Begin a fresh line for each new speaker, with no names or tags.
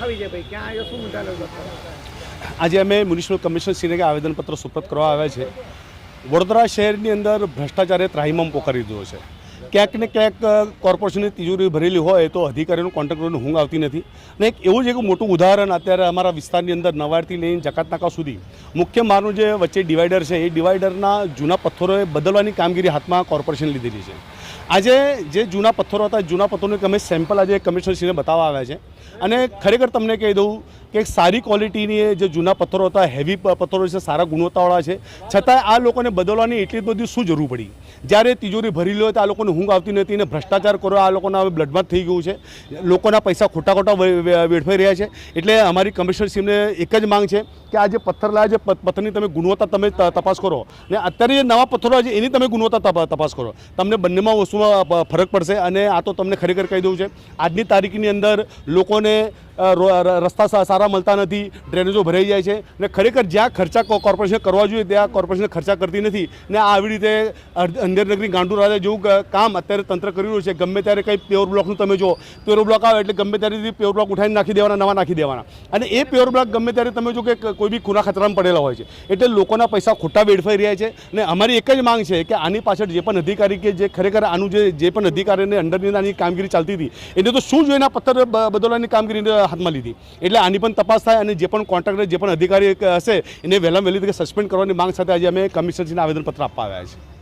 વિજયભાઈ ક્યાં આવ્યો, શું મુદ્દા લઈ?
આજે અમે મ્યુનિસિપલ કમિશનરશ્રીને આવેદનપત્ર સુપ્રત કરવા આવ્યા છે। વડોદરા શહેરની અંદર ભ્રષ્ટાચારે ત્રાહિમામ પોકારી દીધો છે। ક્યાંક ને ક્યાંક કોર્પોરેશનની તિજોરી ભરેલી હોય તો અધિકારીઓનું કોન્ટ્રાક્ટરોની ઊંઘ આવતી નથી। અને એવું જ એક મોટું ઉદાહરણ અત્યારે અમારા વિસ્તારની અંદર નવાડથી લઈને જકાતનાકા સુધી મુખ્ય માર્ગનું જે વચ્ચે ડિવાઈડર છે એ ડિવાઈડરના જૂના પથ્થરોએ બદલવાની કામગીરી હાથમાં કોર્પોરેશન લીધેલી છે। આજે જે જૂના પથ્થરો હતા જૂના પથ્થરોનું અમે સેમ્પલ આજે કમિશનરશ્રીને બતાવવા આવ્યા છે। અને ખરેખર તમને કહી દઉં કે સારી ક્વોલિટીની જે જૂના પથ્થરો હતા, હેવી પથ્થરો છે, સારા ગુણવત્તાવાળા છે, છતાંય આ લોકોને બદલવાની એટલી બધી શું જરૂર પડી? જ્યારે તિજોરી ભરેલી હોય તો આ લોકોને ઊંઘ આવતી નથી અને ભ્રષ્ટાચાર કરો આ લોકોના હવે બ્લડમાં થઈ ગયું છે। લોકોના પૈસા ખોટા વેડફાઈ રહ્યા છે। એટલે અમારી કમિશનરશ્રીને એક જ માંગ છે કે આ જે પથ્થર લાવ્યા છે પથ્થરની તમે ગુણવત્તા તમે તપાસ કરો ને અત્યારે જે નવા પથ્થરો છે એની તમે ગુણવત્તા તપાસ કરો। તમને બંનેમાં વસ્તુમાં ફરક પડશે। અને આ તો તમને ખરેખર કહી દઉં છે આજની તારીખની અંદર લોકોને રસ્તા સારા મળતા નથી, ડ્રેનેજો ભરાઈ જાય છે ને ખરેખર જ્યાં ખર્ચા કોર્પોરેશન કરવા જોઈએ ત્યાં કોર્પોરેશન ખર્ચા કરતી નથી ને આવી રીતે અંધેરનગરી ગાંડુ રાજા જેવું કામ અત્યારે તંત્ર કરી રહ્યું છે। ગમે ત્યારે કંઈ પ્યોર બ્લોકનું તમે જો પ્યોર બ્લોક આવે એટલે ગમે ત્યારે પ્યોર બ્લોક ઉઠાવીને નાખી દેવાના, નવા નાખી દેવાના। અને એ પ્યોર બ્લોક ગમે ત્યારે તમે જો કે કોઈ બી ખૂના ખતરામાં પડેલા હોય છે। એટલે લોકોના પૈસા ખોટા વેડફાઈ રહ્યા છે। અને અમારી એક જ માંગ છે કે આની પાછળ જે પણ અધિકારી કે જે ખરેખર આનું જે પણ અધિકારીને અંડરની આની કામગીરી ચાલતી હતી એને તો શું જોઈને પથ્થર બદલવાની કામગીરી હાથમાં લીધી। એટલે આની પણ તપાસ થાય અને જે પણ કોન્ટ્રાક્ટર જે પણ અધિકારી હશે એને વહેલામાં વહેલી તકે સસ્પેન્ડ કરવાની માંગ સાથે આજે અમે કમિશનરશ્રીને આવેદનપત્ર આપવા આવ્યા છે।